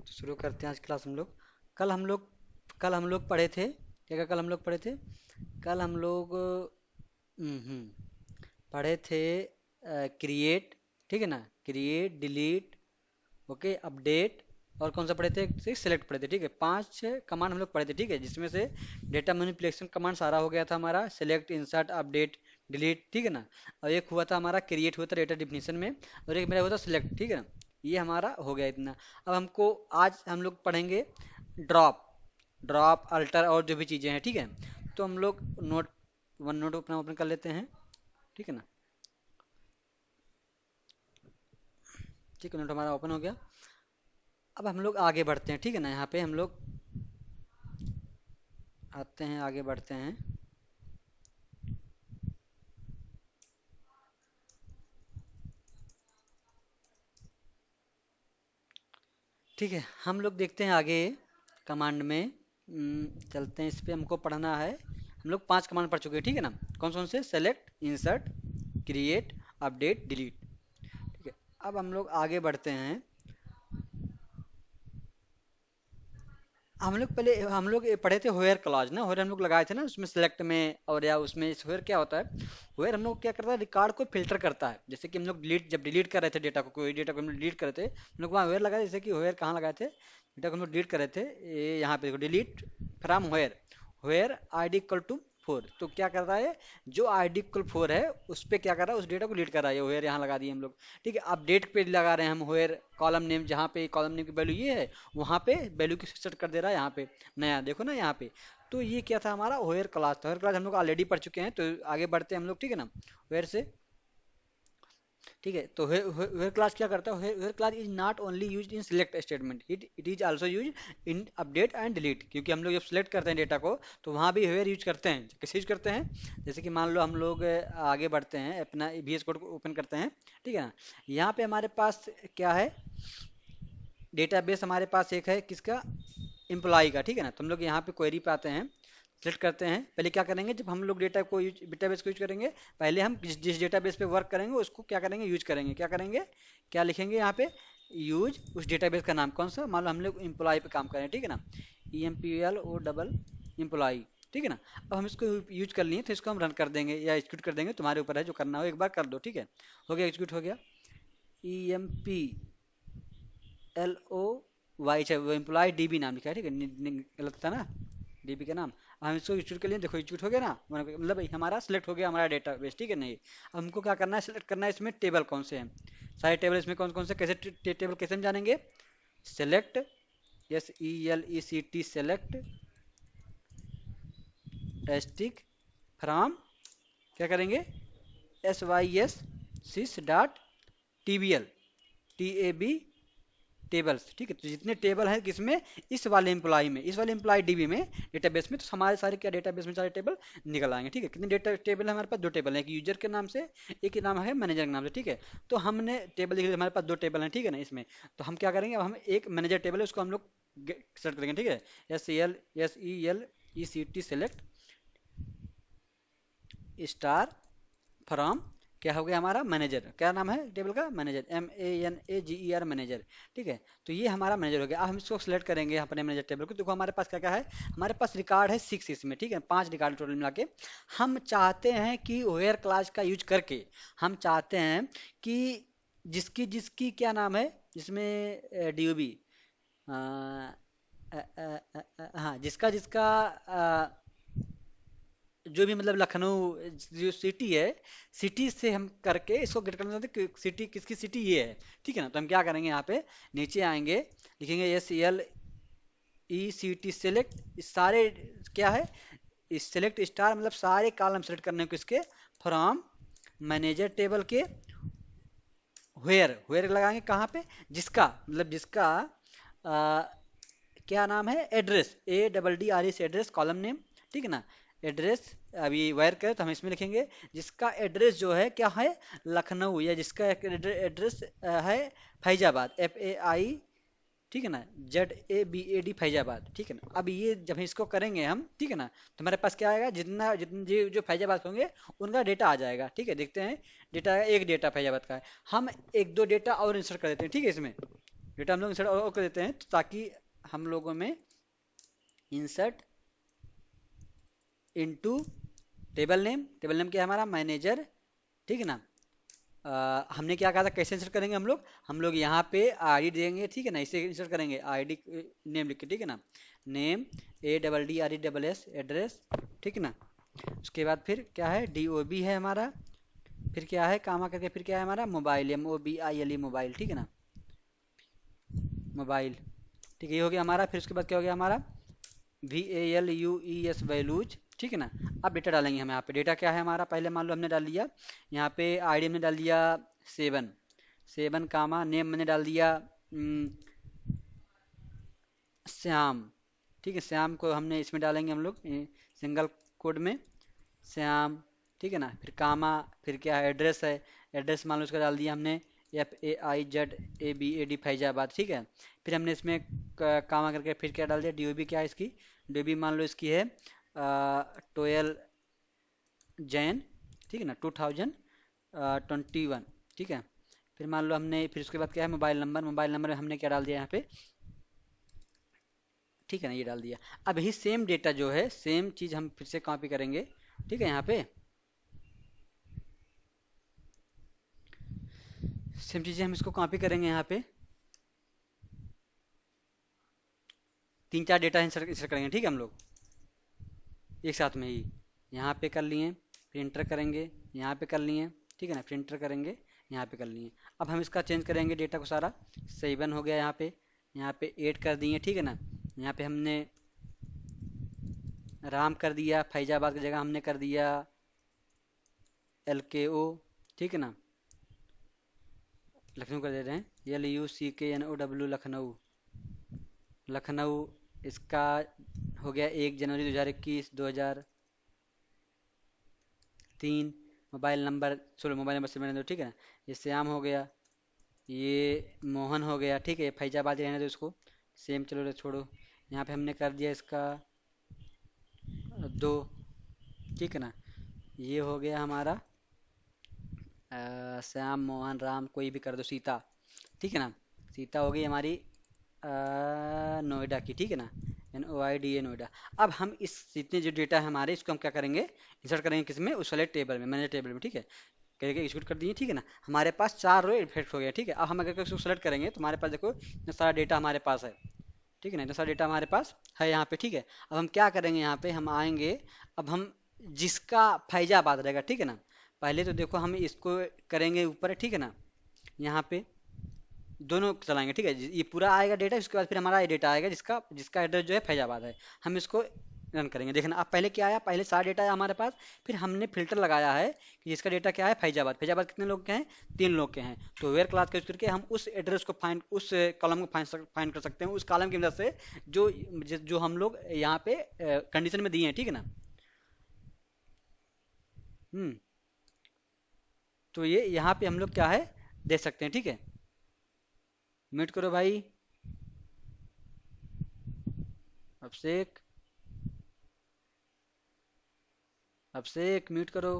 तो शुरू करते हैं आज क्लास हम लोग। कल हम लोग कल हम लोग पढ़े थे, क्या क्या कल हम लोग पढ़े थे? कल हम लोग पढ़े थे क्रिएट, ठीक है ना, क्रिएट, डिलीट, ओके, अपडेट, और कौन सा पढ़े थे? सिलेक्ट पढ़े थे, ठीक है। 5 कमांड हम लोग पढ़े थे, ठीक है, जिसमें से डेटा मैनिपुलेशन कमांड सारा हो गया था हमारा, सिलेक्ट, इंसर्ट, अपडेट, डिलीट, ठीक है ना। और एक हुआ था हमारा क्रिएट हुआ था डेटा डिफिनीशन में, और एक मेरा हुआ था सिलेक्ट, ठीक है ना। ये हमारा हो गया इतना। अब हमको आज हम लोग पढ़ेंगे ड्रॉप, ड्रॉप, अल्टर और जो भी चीज़ें हैं, ठीक है। तो हम लोग नोट वन नोट अपना ओपन कर लेते हैं, ठीक है ना। ठीक है, नोट हमारा ओपन हो गया। अब हम लोग आगे बढ़ते हैं, ठीक है ना। यहाँ पे हम लोग आते हैं, आगे बढ़ते हैं। ठीक है, हम लोग देखते हैं आगे कमांड में। चलते हैं, इस पे हमको पढ़ना है। हम लोग 5 कमांड पढ़ चुके हैं, ठीक है ना। कौन कौन से? Select, insert, create, update, delete, ठीक है। अब हम लोग आगे बढ़ते हैं। हम लोग ये पढ़े थे होयर क्लॉज ना, होयर हम लोग लगाए थे ना उसमें सेलेक्ट में, और या उसमें होयर क्या होता है? होयर हम लोग क्या करता है, रिकॉर्ड को फिल्टर करता है। जैसे कि हम लोग जब डिलीट कर रहे थे डेटा को, कोई डेटा को हम लोग डिलीट कर रहे थे, हम लोग वहाँ होयर लगाए। जैसे कि होयर कहाँ लगाए थे, डेटा को हम लोग डिलीट कर रहे थे, ये यहाँ पे देखो, delete from where, where ID equal to 4। तो क्या कर रहा है, जो ID इक्वल 4 है उस पे क्या कर रहा है, उस डेटा को डिलीट कर रहा है। होयर यहाँ लगा दिए हम लोग, ठीक है। अपडेट पे लगा रहे हैं हम होयर कॉलम नेम, जहाँ पे कॉलम नेम की वैल्यू ये है, वहाँ पे वैल्यू की सेट कर दे रहा है यहाँ पे नया, देखो ना यहाँ पे। तो ये क्या था हमारा होयर क्लास था। होयर क्लास हम लोग ऑलरेडी पढ़ चुके हैं, तो आगे बढ़ते हैं हम लोग, ठीक है ना। होयर से, ठीक है। तो होयर क्लास क्या करता है? Where clause is not only used in select statement, it is also use in update and delete. क्योंकि हम लोग जब सिलेक्ट करते हैं डेटा को, तो वहाँ भी होयर यूज करते हैं। कैसे यूज करते हैं? जैसे कि मान लो हम लोग आगे बढ़ते हैं, अपना VS कोड को ओपन करते हैं, ठीक है ना। यहाँ पे हमारे पास क्या है, डेटाबेस हमारे पास एक है किसका, एम्प्लॉय का, ठीक है ना। तो हम लोग यहाँ पे क्वेरी पे आते हैं, सेलेक्ट करते हैं। पहले क्या करेंगे, जब हम लोग डेटाबेस को यूज करेंगे, पहले हम जिस डेटाबेस पे वर्क करेंगे उसको क्या करेंगे, यूज करेंगे। क्या करेंगे, क्या लिखेंगे यहाँ पे, यूज उस डेटाबेस का नाम कौन सा, मान लो हम लोग एम्प्लॉय पे काम करें, ठीक है ना, EMPLO डबल एम्प्लॉय, ठीक है ना। अब हम इसको यूज कर लिए, तो इसको हम रन कर देंगे या एग्जीक्यूट कर देंगे, तुम्हारे ऊपर है, जो करना हो एक बार कर दो, ठीक है। हो गया, एग्जीक्यूट हो गया। EMPLOY, चाहे वो एम्प्लॉय DB नाम लिखा है, ठीक है, गलत था ना, DB का नाम। अब हम इसको एग्जीक्यूट कर लिए, देखो एग्जीक्यूट हो गया ना, मतलब हमारा सेलेक्ट हो गया हमारा डेटाबेस, ठीक है। नहीं, अब हमको क्या करना है, सेलेक्ट करना है इसमें टेबल कौन से हैं, सारे टेबल इसमें कौन कौन से, कैसे टेबल कैसे हम जानेंगे? Select, SELECT, select asterisk from, क्या करेंगे, SYS sys dot TBL, TAB tables, ठीक है। तो जितने टेबल हैं किसमें, इस वाले एम्प्लॉय में, इस वाले एम्प्लॉय DB में, डेटाबेस में, तो हमारे सारे क्या डेटाबेस में सारे टेबल निकल आएंगे, ठीक है। कितने डेटा टेबल है हमारे पास? 2 टेबल है, एक यूजर के नाम से, एक नाम है मैनेजर के नाम से, ठीक है। तो हमने टेबल देख लिया, हमारे पास 2 टेबल हैं, ठीक है ना इसमें। तो हम क्या करेंगे, अब हम एक मैनेजर टेबल है उसको हम लोग सेलेक्ट करेंगे, ठीक है। SELECT सेलेक्ट स्टार फ्रॉम, क्या हो गया हमारा, मैनेजर। क्या नाम है टेबल का? मैनेजर, MANAGER, मैनेजर, ठीक है। तो ये हमारा मैनेजर हो गया। अब हम इसको सेलेक्ट करेंगे अपने मैनेजर टेबल को। देखो हमारे पास क्या क्या है, हमारे पास रिकॉर्ड है 6 इसमें, ठीक है, 5 रिकॉर्ड टोटल मिला के। हम चाहते हैं कि वेयर क्लास का यूज करके, हम चाहते हैं कि जिसकी जिसकी क्या नाम है, जिसमें DOB, हाँ, जिसका जिसका जो भी मतलब लखनऊ जो सिटी है, सिटी से हम करके इसको गेट करना चाहते हैं कि सिटी किसकी सिटी ये है, ठीक है ना। तो हम क्या करेंगे, यहाँ पे नीचे आएंगे, लिखेंगे SELECT सेलेक्ट, सारे क्या है, इस सेलेक्ट स्टार, मतलब सारे कॉलम सेलेक्ट करने को इसके, फ्रॉम मैनेजर टेबल के, वेयर लगाएंगे कहाँ पे, जिसका मतलब जिसका आ, क्या नाम है, address, ADDRES, address column name, ठीक है ना, एड्रेस। अभी वायर करें तो हम इसमें लिखेंगे जिसका एड्रेस जो है क्या है, लखनऊ, या जिसका एड्रेस है फैजाबाद, FAI, ठीक है ना, ZABAD, फैजाबाद, ठीक है ना। अब ये जब इसको करेंगे हम, ठीक है ना, तो हमारे पास क्या आएगा, जितना जितने जो फैजाबाद होंगे उनका डेटा आ जाएगा, ठीक है। देखते हैं डेटा, एक डेटा फैजाबाद का है, हम एक दो डेटा और इंसर्ट कर देते हैं, ठीक है इसमें। डेटा हम लोग इंसर्ट और कर देते हैं, तो ताकि हम लोगों में इंसर्ट इनटू टेबल नेम क्या है हमारा, मैनेजर, ठीक है ना। हमने क्या कहा था कैसे इंसर्ट करेंगे हम लोग यहाँ पे आईडी देंगे, ठीक है ना, इसे इंसर्ट करेंगे आईडी नेम लिख के, ठीक है ना। नेम ADDRESS एड्रेस, ठीक है ना। उसके बाद फिर क्या है, DOB है हमारा, फिर क्या है कामा करके, फिर क्या है हमारा मोबाइल, MOBILE मोबाइल, ठीक है ना, मोबाइल, ठीक है, ये हो गया हमारा। फिर उसके बाद क्या हो गया हमारा, VALUES वैल्यूज, ठीक है ना। अब डेटा डालेंगे हम यहाँ पे, डेटा क्या है हमारा, पहले मान लो हमने डाल दिया यहाँ पे आईडी हमने डाल दिया 7, 7 कामा नेम मैंने डाल दिया श्याम, ठीक है। श्याम को हमने इसमें डालेंगे हम लोग सिंगल कोड में, श्याम, ठीक है ना। फिर कामा, फिर क्या है एड्रेस है, एड्रेस मान लो उसका डाल दिया हमने FAIZABAD फैजाबाद, ठीक है। फिर हमने इसमें कामा करके फिर क्या डाल दिया, DOB क्या है इसकी, DOB मान लो इसकी है 12 जैन, ठीक है ना, 2021, ठीक है। फिर मान लो हमने, फिर उसके बाद क्या है मोबाइल नंबर में हमने क्या डाल दिया यहाँ पे, ठीक है ना, ये डाल दिया। अब यही सेम डेटा जो है, सेम चीज़ हम फिर से कॉपी करेंगे, ठीक है। यहाँ पे सेम चीज़ें हम इसको कॉपी करेंगे यहाँ पे, तीन चार डेटा इंसर्ट इंसर्ट करेंगे, ठीक है, हम लोग एक साथ में ही। यहाँ पे कर लिए, फिर इंटर करेंगे, यहाँ पे कर लिए, ठीक है ना, फिर इंटर करेंगे, यहाँ पे कर लिए। अब हम इसका चेंज करेंगे डेटा को सारा, 7 हो गया यहाँ पे 8 कर दिए, ठीक है ना। यहाँ पे हमने राम कर दिया, फैजाबाद की जगह हमने कर दिया LKO, ठीक है ना, लखनऊ कर देते हैं, LUCKNOW लखनऊ, लखनऊ। इसका हो गया 1 जनवरी 2021, 2003। मोबाइल नंबर, चलो मोबाइल नंबर से मैंने दो, ठीक है ना। ये श्याम हो गया, ये मोहन हो गया, ठीक है, ये फैजाबाद ही रहने दो इसको, सेम चलो रे छोड़ो। यहाँ पे हमने कर दिया इसका 2, ठीक है ना। ये हो गया हमारा श्याम मोहन राम कोई भी कर दो, सीता, ठीक है ना। सीता हो गई हमारी नोएडा की, ठीक है ना, NOIDA नोएडा। अब हम इस जितने जो डेटा है हमारे, इसको हम क्या करेंगे, इंसर्ट करेंगे किस में, उस वाले टेबल में, मैंने टेबल में, ठीक है। करके एग्जीक्यूट कर दिए, ठीक है ना। हमारे पास 4 रो इफेक्ट हो गया, ठीक है। अब हम अगर इसको सेलेक्ट करेंगे तो हमारे पास देखो इतना सारा डेटा हमारे पास है, ठीक है ना, इतना सारा डेटा हमारे पास है यहाँ पे, ठीक है। अब हम क्या करेंगे, यहाँ पे हम आएंगे, अब हम जिसका फैजाबाद रहेगा, ठीक है ना, पहले तो देखो हम इसको करेंगे ऊपर, ठीक है ना, यहाँ पे दोनों चलाएंगे, ठीक है। ये पूरा आएगा डेटा, उसके बाद फिर हमारा ये डेटा आएगा जिसका जिसका एड्रेस जो है फैजाबाद है। हम इसको रन करेंगे, देखना अब पहले क्या आया, पहले सारा डेटा है हमारे पास, फिर हमने फिल्टर लगाया है कि जिसका डेटा क्या है फैजाबाद, फैजाबाद कितने लोग के हैं, 3 लोग के हैं। तो वेयर क्लास का यूज करके हम उस एड्रेस को फाइंड, उस कॉलम को फाइंड कर सकते हैं, उस कॉलम की मदद से जो जो हम लोग यहाँ पे कंडीशन में दिए हैं, ठीक है ना। हम्म तो ये यहाँ पे हम लोग क्या है दे सकते हैं, ठीक है। म्यूट करो भाई, अभिषेक, अभिषेक म्यूट करो।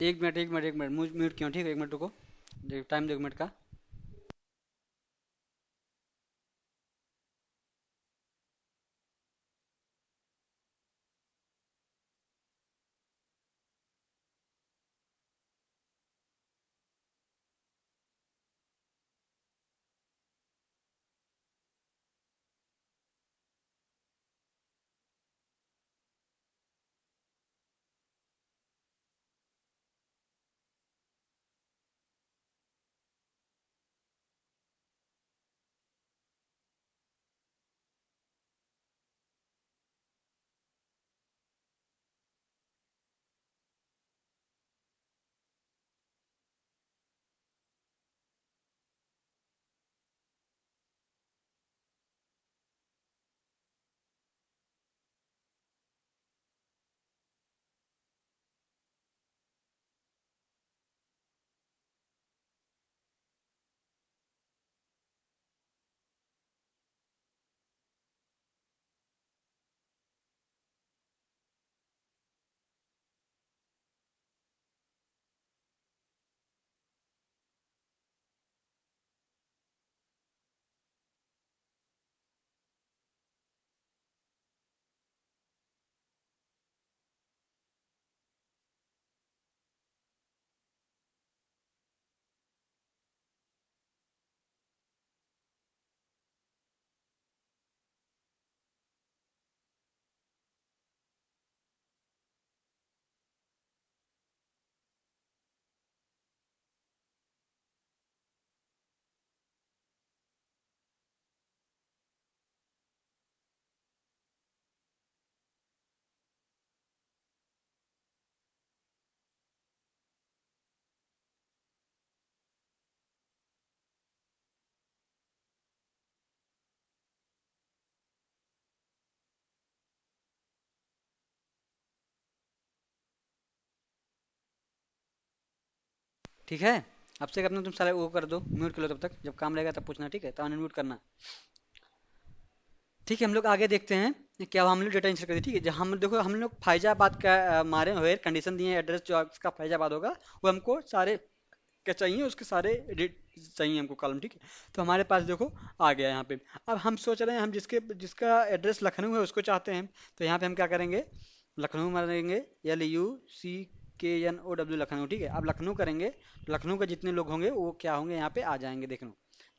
एक मिनट म्यूट क्यों, ठीक है, 1 मिनट रुको, टाइम दो 1 मिनट का। ठीक है। अब से अपना तुम सारे वो कर दो, म्यूट कर लो तब तक, जब काम रहेगा तब पूछना, ठीक है, तब अनम्यूट करना। ठीक है, हम लोग आगे देखते हैं क्या हम लोग डेटा इंसर्ट करते हैं। ठीक है, जहाँ हम देखो हम लोग फैजाबाद का मारे हुए कंडीशन दिए, एड्रेस जो आपका फैजाबाद होगा वो हमको सारे क्या चाहिए, उसके सारे चाहिए हमको कॉलम। ठीक है, तो हमारे पास देखो आ गया यहाँ पे। अब हम सोच रहे हैं हम जिसका एड्रेस लखनऊ है उसको चाहते हैं, तो यहाँ पे हम क्या करेंगे, लखनऊ मारेंगे, LUCKNOW लखनऊ। ठीक है, अब लखनऊ करेंगे तो लखनऊ के जितने लोग होंगे वो क्या होंगे, यहाँ पे आ जाएंगे। देखो,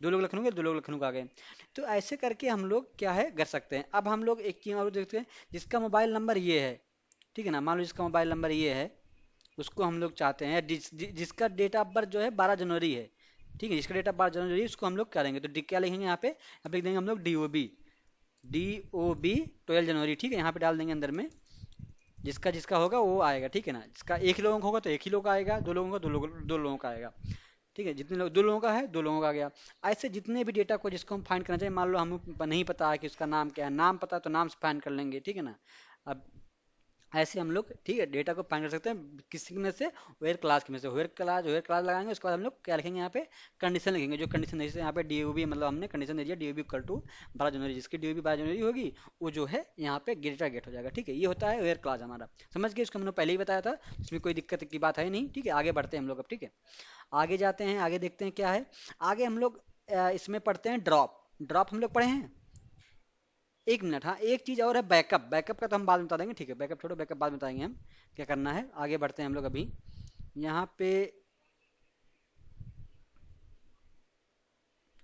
दो लोग लखनऊ के, दो लोग लखनऊ का आ गए। तो ऐसे करके हम लोग क्या है कर सकते हैं। अब हम लोग एक चीज़ और देखते हैं, जिसका मोबाइल नंबर ये है, ठीक है ना, मान लो जिसका मोबाइल नंबर ये है, उसको हम लोग चाहते हैं जिसका डेट ऑफ बर्थ जो है 12 जनवरी है। ठीक है, जिसका डेट ऑफ 12 जनवरी, उसको हम लोग करेंगे तो क्या लिखेंगे यहाँ पे, अब लिख देंगे हम लोग DOB 12 जनवरी। ठीक है, यहाँ पे डाल देंगे अंदर में, जिसका जिसका होगा वो आएगा। ठीक है ना, जिसका एक ही लोगों का होगा तो एक ही लोग का आएगा, दो लोगों का दो लोगों का आएगा। ठीक है, जितने लोग, दो लोगों का है दो लोगों का आ गया। ऐसे जितने भी डेटा को जिसको हम फाइंड करना चाहिए, मान लो हमें नहीं पता है कि उसका नाम क्या है, नाम पता है तो नाम से फाइंड कर लेंगे। ठीक है ना, अब ऐसे हम लोग, ठीक है, डेटा को फाइंड कर सकते हैं किसी में से, वेयर क्लास के में से, वेयर क्लास लगाएंगे, उसके बाद हम लोग क्या लिखेंगे यहाँ पे, कंडीशन लिखेंगे, जो कंडीशन जैसे यहाँ पे DOB, मतलब हमने कंडीशन दे दिया DOB इक्वल टू 12 जनवरी, जिसकी DOB 12 जनवरी होगी वो जो है यहाँ पे डेटा गेट हो जाएगा। ठीक है, ये होता है वेयर क्लास हमारा। समझ गए, इसको हमने पहले ही बताया था, इसमें कोई दिक्कत की बात है नहीं। ठीक है, आगे बढ़ते हैं हम लोग अब। ठीक है, आगे जाते हैं, आगे देखते हैं क्या है। आगे हम लोग इसमें पढ़ते हैं ड्रॉप। ड्रॉप हम लोग पढ़े हैं। एक मिनट, हाँ एक चीज और है, बैकअप। बैकअप का तो हम बाद में बता देंगे। ठीक है, बैकअप छोड़ो, बैकअप बाद में बताएंगे हम क्या करना है। आगे बढ़ते हैं हम लोग अभी यहाँ पे।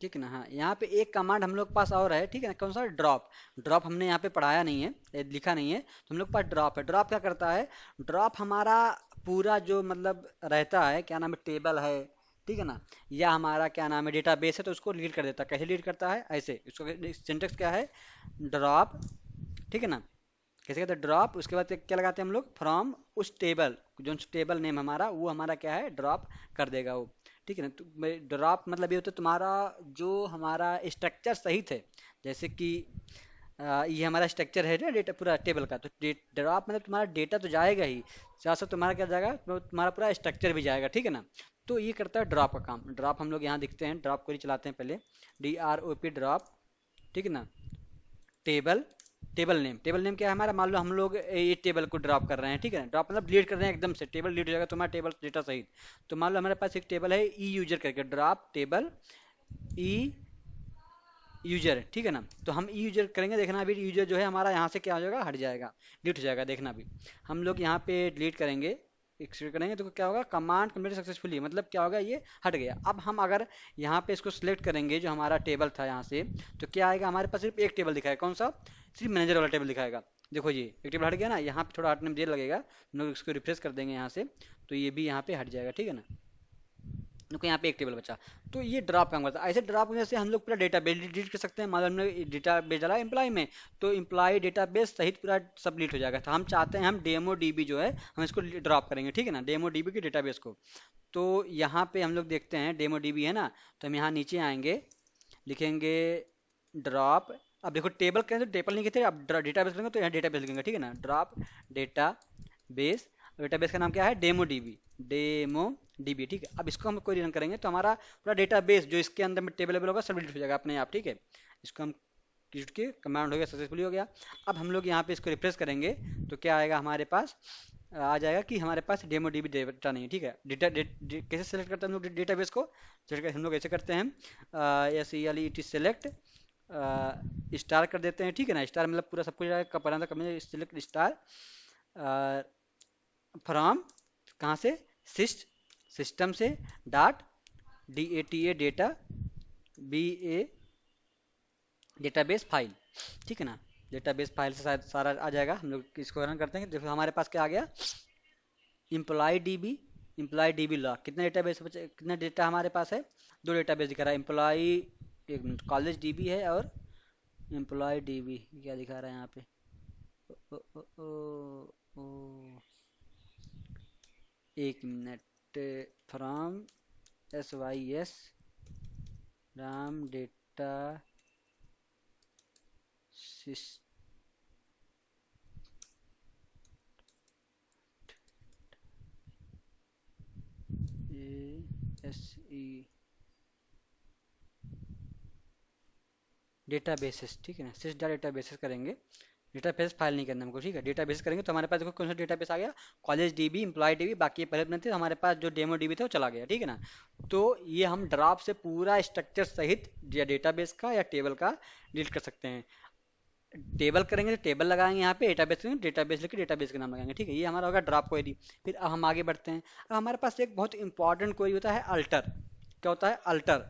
ठीक है ना, हाँ यहाँ पे एक कमांड हम लोग पास और है। ठीक है ना, कौन सा, ड्रॉप। ड्रॉप हमने यहाँ पे पढ़ाया नहीं है, लिखा नहीं है, तो हम लोग के पास ड्रॉप है। ड्रॉप क्या करता है, ड्रॉप हमारा पूरा जो मतलब रहता है, क्या नाम है, टेबल है, ठीक है ना, या हमारा क्या नाम है डेटाबेस है, तो उसको रीड कर देता है। कैसे रीड करता है, ऐसे, इसको सिंटेक्स क्या है, ड्रॉप, ठीक है ना, कैसे कहते हैं ड्रॉप, उसके बाद क्या लगाते हैं हम लोग, फ्रॉम, उस टेबल, जो टेबल नेम हमारा वो हमारा क्या है, ड्रॉप कर देगा वो। ठीक है ना, तो ड्रॉप मतलब ये होता है तुम्हारा जो हमारा स्ट्रक्चर सही थे, जैसे कि ये हमारा स्ट्रक्चर है ना डेटा पूरा टेबल का, तो ड्रॉप मतलब तुम्हारा डेटा तो जाएगा ही, साथ साथ तुम्हारा क्या जाएगा, तो तुम्हारा पूरा स्ट्रक्चर भी जाएगा। ठीक है ना, तो ये करता है ड्रॉप का काम। ड्रॉप हम लोग यहाँ दिखते हैं, ड्रॉप को ही चलाते हैं पहले, DROP ड्रॉप। ठीक है ना, टेबल, टेबल नेम क्या है हमारा, मान लो हम लोग ये टेबल को ड्रॉप कर रहे हैं। ठीक है ना, ड्रॉप मतलब डिलीट कर रहे हैं एकदम से, टेबल डिलीट हो जाएगा तुम्हारा टेबल डेटा सहित। तो मान लो हमारे पास एक टेबल है ई यूजर करके, ड्रॉप टेबल ई यूजर। ठीक है ना, तो हम ई यूजर करेंगे, देखना अभी यूजर जो है हमारा यहाँ से क्या हो जाएगा, हट जाएगा, डिलीट हो जाएगा। देखना अभी हम लोग यहाँ पे डिलीट करेंगे, एक्सक्यूट करेंगे तो क्या होगा, कमांड कंप्लीट सक्सेसफुली, मतलब क्या होगा, ये हट गया। अब हम अगर यहाँ पे इसको सिलेक्ट करेंगे, जो हमारा टेबल था यहाँ से, तो क्या आएगा, हमारे पास सिर्फ एक टेबल दिखाएगा, कौन सा, सिर्फ मैनेजर वाला टेबल दिखाएगा। देखो ये एक टेबल हट गया ना, यहाँ पे थोड़ा हटने में देर लगेगा, हम लोग इसको रिफ्रेश कर देंगे यहाँ से, तो ये भी यहाँ पे हट जाएगा। ठीक है ना, देखो यहाँ पे एक टेबल बचा। तो ये ड्रॉप काम करता है। ऐसे ड्रॉप करने से हम लोग पूरा डेटाबेस डिलीट कर सकते हैं। मान लो हमने डेटाबेस डाला एम्प्लॉय में, तो एम्प्लॉय डेटाबेस सहित पूरा सब डिलीट हो जाएगा। तो हम चाहते हैं हम डेमो डीबी जो है हम इसको ड्रॉप करेंगे। ठीक है ना, डेमो डीबी के डेटाबेस को। तो यहाँ पे हम लोग देखते हैं डेमो डीबी है ना, तो हम यहाँ नीचे आएंगे, लिखेंगे ड्रॉप। अब देखो टेबल करेंगे तो टेबल नहीं कहते, अब डेटाबेस करेंगे तो यहाँ डेटाबेस लिखेंगे। ठीक है ना, ड्रॉप डेटा बेस, डेटाबेस का नाम क्या है, डेमो डीबी, डेमो डीबी। ठीक है, अब इसको हम कोई रन करेंगे तो हमारा पूरा डेटाबेस जो इसके अंदर में टेबल होगा सब डिलीट हो जाएगा अपने आप। ठीक है, इसको हम क्लिक के कमांड हो गया, सक्सेसफुली हो गया। अब हम लोग यहाँ पे इसको रिफ्रेश करेंगे तो क्या आएगा हमारे पास, आ जाएगा कि हमारे पास डेमो डीबी डेटा नहीं है। ठीक है, कैसे सेलेक्ट करते हैं हम लोग डेटाबेस को, हम लोग ऐसे करते हैं, SELECT सेलेक्ट स्टार कर देते हैं। ठीक है ना, स्टार मतलब पूरा सब कुछ कपड़ा सिलेक्ट स्टार फ्रॉम, कहाँ से, सिस्टम से, dot DATA data BA database file. ठीक है ना, डेटाबेस फाइल से शायद सारा आ जाएगा। हम लोग इसको रन करते हैं, देखो हमारे पास क्या आ गया, एम्प्लॉय DB लॉग। कितने डेटाबेस बचे, कितना डेटा हमारे पास है, दो डेटाबेस दिखा रहा है, एम्प्लॉय, एक मिनट, कॉलेज DB है और एम्प्लॉय DB, क्या दिखा रहा है यहाँ पे, ओ, ओ, ओ, ओ, ओ, एक minute, from SYS Ram data SE databases, ठीक है ना, सिस डेटाबेसेस करेंगे। डेटाबेस फाइल नहीं करना हमको, ठीक है। डेटाबेस करेंगे तो हमारे पास देखो कौन सा डेटाबेस आ गया, कॉलेज डीबी, एम्प्लॉय डीबी, बाकी पहले बने थे तो हमारे पास जो डेमो डीबी था वो चला गया, ठीक है ना। तो ये हम ड्राफ्ट से पूरा स्ट्रक्चर सहित या डेटाबेस का या टेबल का डिलीट कर सकते हैं। टेबल करेंगे तो टेबल लगाएंगे, यहाँ पे डेटाबेस करेंगे डेटाबेस लिख के डेटाबेस का नाम लगाएंगे, ठीक है। ये हमारा होगा ड्रॉप क्वेरी। फिर अब हम आगे बढ़ते हैं। अब हमारे पास एक बहुत इंपॉर्टेंट क्वेरी होता है अल्टर। क्या होता है अल्टर?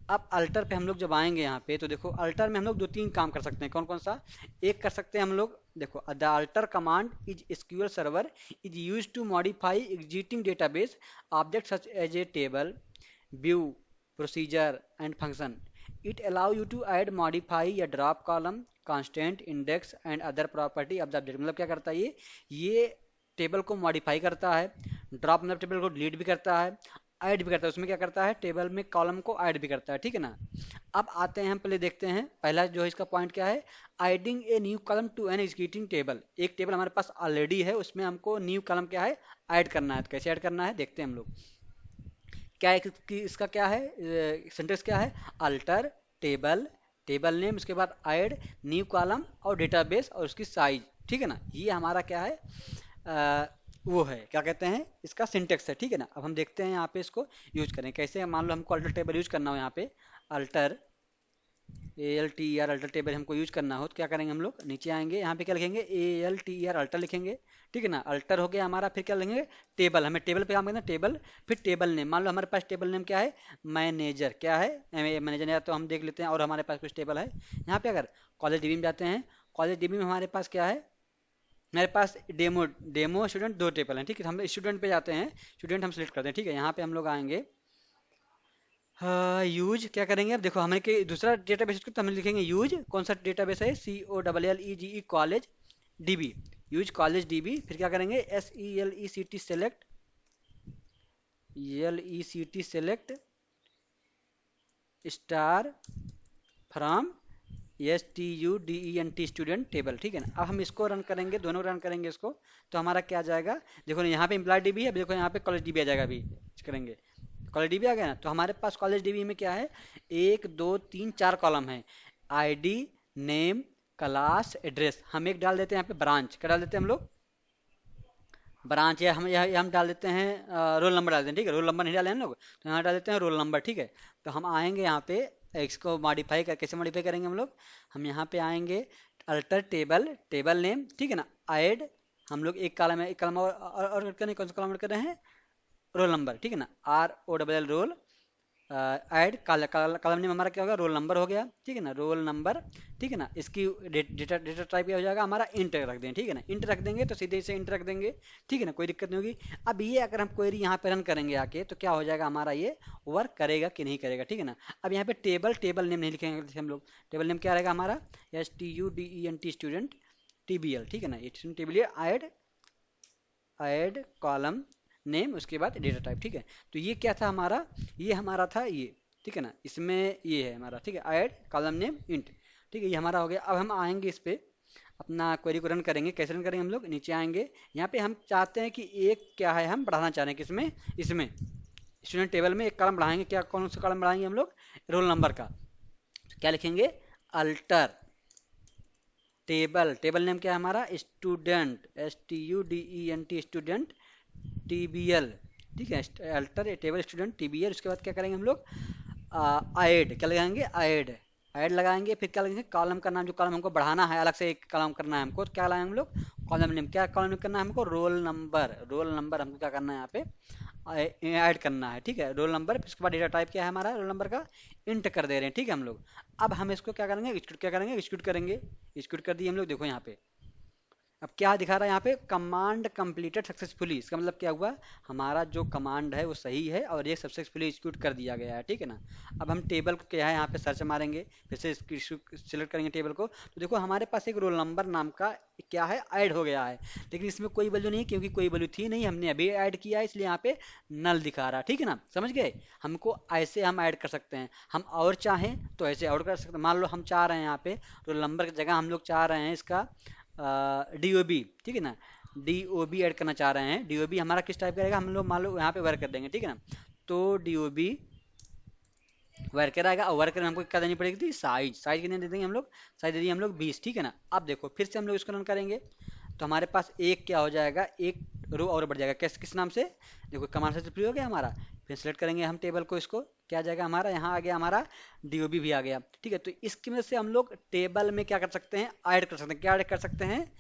अब अल्टर पे हम लोग जब आएंगे यहाँ पे तो देखो अल्टर में हम लोग दो तीन काम कर सकते हैं। कौन कौन सा? एक कर सकते हैं हम लोग, देखो the alter command is SQL server is use to modify existing database object such as a table, view, procedure and function. It allow you to add modify या drop column, constant, index and other property of the object. मतलब क्या करता है ये table को modify करता है, drop मतलब टेबल को डिलीट भी करता है, ऐड भी करता है। उसमें क्या करता है, टेबल में कॉलम को ऐड भी करता है, ठीक है ना। अब आते हैं हम पहले देखते हैं पहला जो है इसका पॉइंट क्या है, adding a new column to an executing table. एक टेबल हमारे पास ऑलरेडी है, उसमें हमको न्यू कॉलम क्या है, ऐड करना है। तो कैसे ऐड करना है देखते हैं हम लोग। क्या है इसका क्या है, सेंटेंस क्या है, अल्टर टेबल, टेबल नेम, उसके बाद ऐड न्यू कॉलम और डेटाबेस और उसकी साइज, ठीक है ना। ये हमारा क्या है, अ, वो है क्या कहते हैं इसका सिंटेक्स है, ठीक है ना। अब हम देखते हैं यहाँ पे इसको यूज करें कैसे। मान लो हमको अल्टर टेबल यूज करना हो, यहाँ पे अल्टर ALTER अल्टर टेबल हमको यूज करना हो तो क्या करेंगे हम लोग, नीचे आएंगे, यहाँ पे क्या लिखेंगे ALTER अल्टर लिखेंगे, ठीक है ना। अल्टर हो गया हमारा, फिर क्या लिखेंगे टेबल, हमें टेबल पे काम करना है, टेबल, फिर टेबल नेम। मान लो हमारे पास टेबल नेम क्या है, मैनेजर, क्या है मैनेजर या तो हम देख लेते हैं। और हमारे पास कुछ टेबल है यहाँ पे, अगर कॉलेज डीबी में जाते हैं, कॉलेज डीबी में हमारे पास क्या है, मेरे पास डेमो डेमो स्टूडेंट दो टेबल हैं, ठीक है। हम स्टूडेंट पे जाते हैं, स्टूडेंट हम सेलेक्ट करते हैं, ठीक है। यहाँ पे हम लोग आएंगे, हाँ यूज क्या करेंगे, अब देखो हमें कि दूसरा डेटाबेस तो हम लिखेंगे यूज, कौन सा डेटाबेस है, COLLEGE college dB, use college dB. फिर क्या करेंगे, SELECT select, select star from STUDENT student table, ठीक है ना। अब हम इसको रन करेंगे, दोनों रन करेंगे इसको, तो हमारा क्या आ जाएगा, देखो यहाँ पे एम्प्लॉय डीबी है, देखो यहाँ पे कॉलेज डीबी आ जाएगा। अभी करेंगे कॉलेज डीबी आ गया ना, तो हमारे पास कॉलेज डीबी में क्या है, एक दो तीन चार कॉलम है, ID, नेम, क्लास, एड्रेस। हम एक डाल देते हैं यहाँ पे ब्रांच, क्या डाल देते हैं हम लोग, ब्रांच, या हम यहाँ हम डाल देते हैं रोल नंबर डाल देते हैं, ठीक है। रोल नंबर नहीं डाले हम लोग तो यहाँ डाल देते हैं रोल नंबर, ठीक है। तो हम आएंगे यहाँ पे, इसको मॉडिफाई कर, कैसे मॉडिफाई करेंगे हम लोग, हम यहाँ पे आएंगे अल्टर टेबल, टेबल नेम, ठीक है ना, ऐड, हम लोग एक कॉलम है, एक कॉलम और करने, कौन सा कॉलम ऐड कर रहे हैं, रोल नंबर, ठीक है ना, ROLL roll, add column name हमारा क्या होगा, रोल नंबर हो गया, ठीक है ना, रोल नंबर, ठीक है ना। इसकी डेटा डेटा टाइप क्या हो जाएगा हमारा, इंट रख दें, ठीक है ना। इंट रख देंगे तो सीधे से इंट रख देंगे, ठीक है ना, कोई दिक्कत नहीं होगी। अब ये अगर हम क्वेरी यहाँ पे रन करेंगे आके तो क्या हो जाएगा हमारा, ये वर्क करेगा कि नहीं करेगा, ठीक है ना। अब यहाँ पे टेबल, टेबल नेम नहीं लिखेंगे जैसे हम लोग, टेबल नेम क्या रहेगा हमारा, STUDENT स्टूडेंट TBL, ठीक है ना। ये table add, add column name, उसके बाद डेटा टाइप, ठीक है। तो ये क्या था हमारा, ये हमारा था ये, ठीक है ना। इसमें ये है हमारा, ठीक है, ऐड कॉलम नेम इंट, ठीक है, ये हमारा हो गया। अब हम आएंगे इस पे, अपना क्वेरी को रन करेंगे। कैसे रन करेंगे हम लोग, नीचे आएंगे, यहाँ पे हम चाहते हैं कि एक क्या है, हम बढ़ाना चाह रहे हैं किसमें, इसमें स्टूडेंट टेबल में एक कॉलम बढ़ाएंगे, क्या कौन सा कॉलम बढ़ाएंगे हम लोग, रोल नंबर का। तो क्या लिखेंगे, अल्टर टेबल, टेबल नेम क्या है हमारा, स्टूडेंट, STUDENT स्टूडेंट TBL, ठीक है, अल्टर टेबल स्टूडेंट TBL। उसके बाद क्या करेंगे हम लोग, ऐड, क्या लगाएंगे, ऐड, ऐड लगाएंगे। फिर क्या लगाएंगे, कॉलम का नाम, जो कॉलम हमको बढ़ाना है अलग से एक कॉलम करना है हमको, तो क्या लगाएंगे हम लोग, कॉलम नेम, क्या कॉलम नेम करना है हमको, रोल नंबर, रोल नंबर हमको क्या करना है यहाँ पे ऐड करना है, ठीक है, रोल नंबर। फिर उसके बाद डेटा टाइप क्या है हमारा, रोल नंबर का इंट कर दे रहे हैं, ठीक है हम लोग। अब हम इसको क्या करेंगे, एक्सिक्यूट, क्या करेंगे, एक्सिक्यूट करेंगे, एक्सिक्यूट कर दिए हम लोग, देखो यहाँ पे अब क्या दिखा रहा है यहाँ पे, कमांड कंप्लीटेड सक्सेसफुली। इसका मतलब क्या हुआ, हमारा जो कमांड है वो सही है और ये सक्सेसफुली एग्जीक्यूट कर दिया गया है, ठीक है ना। अब हम टेबल को क्या है, यहाँ पे सर्च मारेंगे, फिर से सिलेक्ट करेंगे टेबल को, तो देखो हमारे पास एक रोल नंबर नाम का क्या है, ऐड हो गया है। लेकिन इसमें कोई वैल्यू नहीं, क्योंकि कोई वैल्यू थी नहीं, हमने अभी ऐड किया है, इसलिए यहाँ पे नल दिखा रहा है, ठीक है ना, समझ गए। हमको ऐसे हम ऐड कर सकते हैं, हम और चाहें तो ऐसे और कर सकते हैं। मान लो हम चाह रहे हैं यहाँ पे रोल नंबर की जगह हम लोग चाह रहे हैं इसका DOB, ठीक है ना, DOB ऐड करना चाह रहे हैं। DOB हमारा किस टाइप का रहेगा, हम लोग मान लो यहाँ पे वर्क कर देंगे, ठीक है ना। तो DOB वर्कर आएगा, और वर्कर में हमको क्या देनी पड़ेगी थी, साइज। साइज कितने दे देंगे हम लोग, साइज दे दिए हम लोग 20, ठीक है ना। अब देखो फिर से हम लोग इसको रन करेंगे, तो हमारे पास एक क्या हो जाएगा, एक रो और बढ़ जाएगा। किस किस नाम से, देखो कमांड से फ्री हो गया हमारा। फिर सेलेक्ट करेंगे हम टेबल को, इसको क्या आ जाएगा हमारा, यहाँ आ गया हमारा DOB भी आ गया, ठीक है। तो इसकी मदद से हम लोग टेबल में क्या कर सकते हैं, ऐड कर सकते हैं। क्या ऐड कर सकते हैं,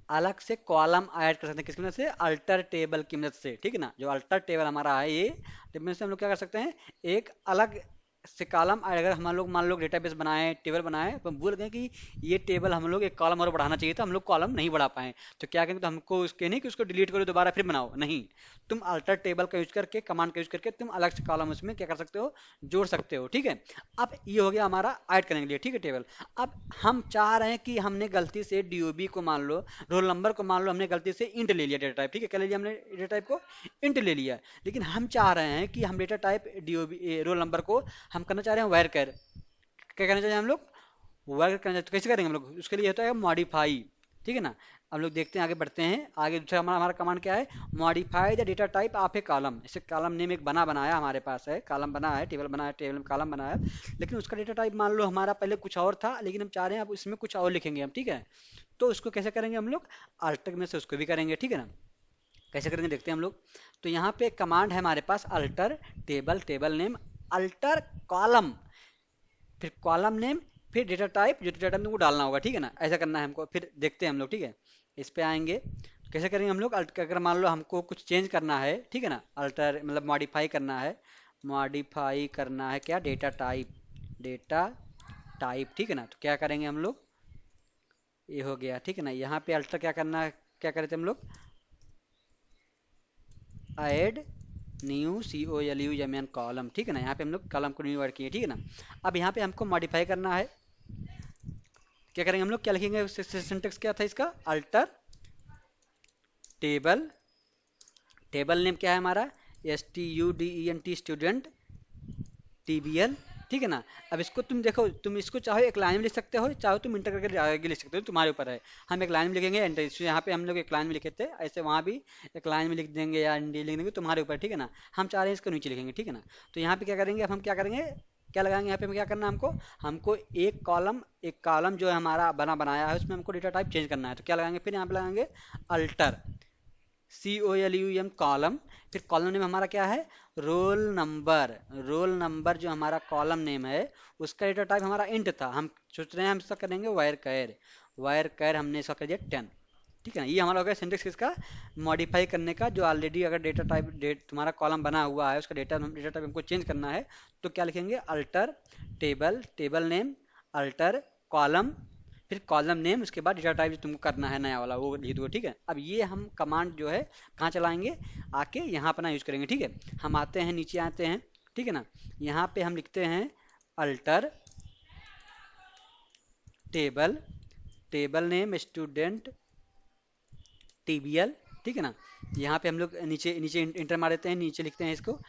अलग से कॉलम ऐड कर सकते हैं। किसकी मदद से, अल्टर टेबल की मदद से, ठीक है ना। जो अल्टर टेबल हमारा है ये टेबल से हम लोग क्या कर सकते हैं, एक अलग से कॉलम। अगर हम लोग मान लो डेटाबेस बनाए, टेबल बनाए, तो हम भूल गए कि ये टेबल हम लोग एक कॉलम और बढ़ाना चाहिए था, हम लोग कॉलम नहीं बढ़ा पाए, तो क्या करेंगे, तो हमको उसके नहीं कि उसको डिलीट करो दोबारा फिर बनाओ, नहीं। तुम अल्टर टेबल का यूज करके, कमांड का यूज करके तुम अलग से कॉलम उसमें क्या कर सकते हो, जोड़ सकते हो, ठीक है। अब ये हो गया हमारा ऐड करने के लिए, ठीक है, टेबल। अब हम चाह रहे हैं कि हमने गलती से DOB को मान लो, रोल नंबर को मान लो हमने गलती से इंट ले लिया डेटा टाइप, ठीक है। क्या ले लिया हमने डेटा टाइप को, इंट ले लिया। लेकिन हम चाह रहे हैं कि हम data type DOB roll number को हम करना चाह रहे हैं वायर कर, क्या करना चाहिए हम लोग, वर्क करना चाहिए। तो कैसे करेंगे हम लोग, उसके लिए होता है मॉडिफाई, ठीक है ना। हम लोग देखते हैं, आगे बढ़ते हैं। आगे दूसरा हमारा हमारा कमांड क्या है, modify the data type of A column. इसे कॉलम नेम एक बना बनाया हमारे पास है, कॉलम बना है, टेबल बना है, टेबल में कॉलम बना है, लेकिन उसका डेटा टाइप मान लो हमारा पहले कुछ और था, लेकिन हम चाह रहे हैं अब इसमें कुछ और लिखेंगे हम, ठीक है। तो उसको कैसे करेंगे हम लोग, अल्टर में से उसको भी करेंगे, ठीक है ना। कैसे करेंगे देखते हैं हम लोग। तो यहाँ पे कमांड है हमारे पास, alter table, table name, alter column, फिर कॉलम नेम, फिर डेटा टाइप, जो डेटा टाइप तुमको डालना होगा, ठीक है ना। ऐसा करना है हमको। फिर देखते हैं हम लोग, ठीक है। इस पे आएंगे, तो कैसे करेंगे हम लोग, अगर मान लो हमको कुछ चेंज करना है, ठीक है ना, अल्टर मतलब मॉडिफाई करना है, मॉडिफाई करना है क्या, डेटा टाइप, डेटा टाइप, ठीक है ना। तो क्या करेंगे हम लोग, ये हो गया, ठीक है ना। यहाँ पे अल्टर क्या करना है, क्या करे थे हम लोग, ऐड न्यू COLUMN कॉलम, ठीक है ना। यहाँ पे हम लोग कॉलम को न्यू ऐड किए, ठीक है ना। अब यहाँ पे हमको मॉडिफाई करना है, क्या करेंगे हम लोग, क्या लिखेंगे, सिंटेक्स क्या था इसका, अल्टर टेबल, टेबल नेम क्या है हमारा, STUDENT स्टूडेंट, TBL, ठीक है ना। अब इसको तुम देखो, तुम इसको चाहो एक लाइन में लिख सकते हो, चाहो तुम इंटर करके आगे लिख सकते हो, तुम्हारे ऊपर है। हम एक लाइन में लिखेंगे एंटर, यहाँ पे हम लोग एक लाइन में लिखे थे, ऐसे वहाँ भी एक लाइन में लिख देंगे या एनडी लिख देंगे, तुम्हारे ऊपर, ठीक है ना। हम चाह रहे हैं इसको नीचे लिखेंगे, ठीक है ना। तो यहाँ पे क्या करेंगे, अब हम क्या करेंगे, क्या लगाएंगे यहाँ पे, हमें क्या करना है, हमको हमको एक कॉलम जो है हमारा बना बनाया है, उसमें हमको डेटा टाइप चेंज करना है। तो क्या लगाएंगे, फिर यहाँ पे लगाएंगे अल्टर COLUM कॉलम, फिर कॉलम नेम हमारा क्या है, रोल नंबर। रोल नंबर जो हमारा कॉलम नेम है, उसका डेटा टाइप हमारा इंट था, हम सोच रहे हैं हम इसका करेंगे वायर कैर, वायर कैर हमने इसका कर दिया 10, ठीक है ना। ये हमारा हो गया सिंटेक्स किसका, मॉडिफाई करने का। जो ऑलरेडी अगर डेटा टाइप तुम्हारा कॉलम बना हुआ है, उसका डेटा टाइप हमको चेंज करना है, तो क्या लिखेंगे, alter table, table name, alter column, फिर कॉलम नेम, उसके बाद डेटा टाइप जो तुमको करना है नया वाला वो लिख दो, ठीक है। अब ये हम कमांड जो है कहाँ चलाएंगे, आके यहाँ अपना यूज करेंगे, ठीक है। हम आते हैं, नीचे आते हैं, ठीक है ना। यहाँ पे हम लिखते हैं alter table, table name student TBL, ठीक है ना। यहाँ पे हम लोग नीचे नीचे इंटर मार देते हैं, नीचे लिखते हैं इसको,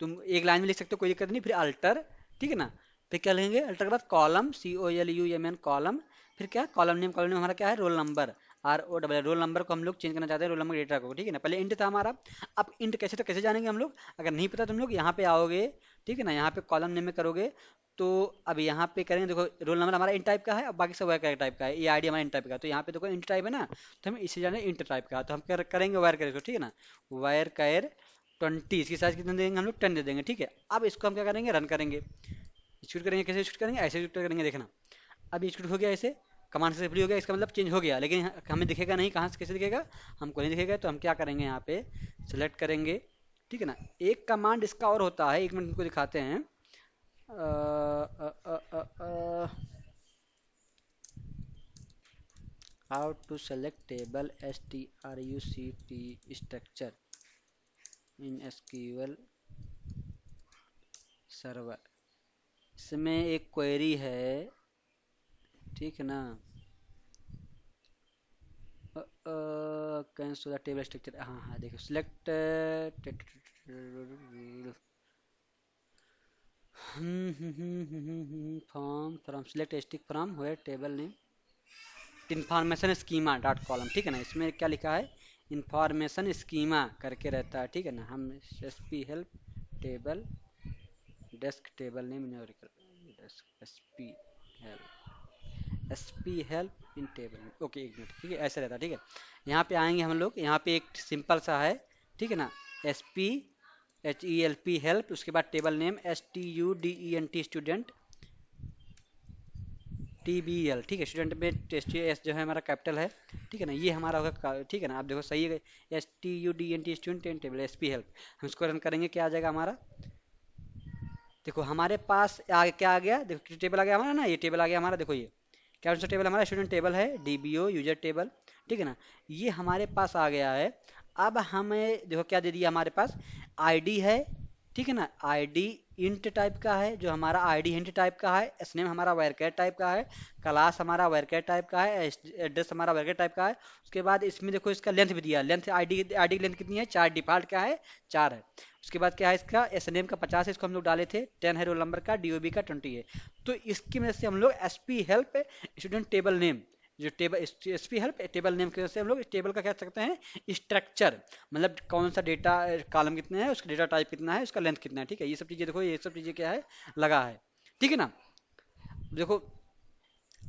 तुम एक लाइन में लिख सकते हो, कोई दिक्कत नहीं। फिर अल्टर, ठीक है ना। फिर क्या लेंगे, अल्टर के बाद कॉलम, COLUMN कॉलम, फिर क्या, कॉलम नेम, कॉलम नेम हमारा क्या है, roll number, ROW, roll number को हम लोग चेंज करना चाहते हैं, रोल नंबर डेटा को, ठीक है ना। पहले इंट था हमारा, अब इंट कैसे, तो कैसे जानेंगे हम लोग, अगर नहीं पता तुम लोग यहाँ पे आओगे, ठीक है ना। यहाँ पे कॉलम नेम में करोगे, तो अब यहाँ पे करेंगे, देखो रोल नंबर हमारा इंट टाइप का है, अब बाकी सब वायर टाइप का है, ये ID हमारा इंट टाइप का है, तो यहाँ पे देखो इंट टाइप है ना, तो हम इसे जाने इंट टाइप का, तो हम करेंगे वायर कैर, ठीक है ना, वायर कैर 20, इसकी साइज कितने देंगे हम लोग, 10 दे देंगे, ठीक है। अब इसको हम क्या करेंगे, रन करेंगे, शूट करेंगे, कैसे शूट करेंगे, ऐसे शूट करेंगे, देखना। अब ये शूट हो गया, ऐसे कमांड से फ्री हो गया, इसका मतलब चेंज हो गया, लेकिन हमें दिखेगा नहीं, कहाँ से कैसे दिखेगा, हमको नहीं दिखेगा। तो हम क्या करेंगे, यहाँ पे सेलेक्ट करेंगे, ठीक है ना। एक कमांड इसका और होता है, एक मिनट को दिखाते हैं, how to select table struct structure in SQL server. इसमें एक क्वेरी है, ठीक है ना, कैंसिल द टेबल स्ट्रक्चर, हाँ हाँ देखो, select form from, select stick from where table name information schema dot column, ठीक है ना। इसमें क्या लिखा है, इंफॉर्मेशन स्कीमा करके रहता है, ठीक है ना। हम S P help table desk table name desk S P help in table, okay एक मिनट, ठीक है, ऐसे रहता है, ठीक है। यहाँ पे आएंगे हम लोग, यहाँ पे एक सिंपल सा है, ठीक है ना, S P H E L P help, उसके बाद table name S T U D E N T student T B L, ठीक है। स्टूडेंट में टेस्ट एस जो है हमारा कैपिटल है, ठीक है ना, ये हमारा होगा, ठीक है ना। आप देखो सही है, S T U D N T student table S P help, हम इसको रन करेंगे, क्या आ जाएगा हमारा, देखो हमारे पास क्या आ गया, देखो टेबल आ गया हमारा ना, ये टेबल आ गया हमारा, देखो ये क्या सा टेबल हमारा स्टूडेंट टेबल है, डीबीओ यूजर टेबल, ठीक है ना, ये हमारे पास आ गया है। अब हमें देखो क्या दे दिया हमारे पास, आईडी है, ठीक है ना, आईडी इंट टाइप का है, जो हमारा आईडी इंट टाइप का है, एसनेम हमारा वर्कर टाइप का है, क्लास हमारा वर्कर टाइप का है, एड्रेस हमारा वर्कर टाइप का है। उसके बाद इसमें देखो इसका लेंथ भी दिया, लेंथ आईडी आईडी की लेंथ कितनी है, 4, डिफॉल्ट क्या है, 4 है। उसके बाद क्या है, इसका एसएनएम का 50 है, इसको हम लोग डाले थे, 10 है रोल नंबर का, डीओबी का 20 है। तो इसकी वजह से हम लोग SP help student table name, जो table SP help table name की वजह से हम लोग इस टेबल का कह सकते हैं स्ट्रक्चर, मतलब कौन सा डेटा कॉलम कितने हैं, उसका डेटा टाइप कितना है, उसका लेंथ कितना है, ठीक है। ये सब चीजें देखो, ये सब चीजें क्या है, लगा है, ठीक है ना। देखो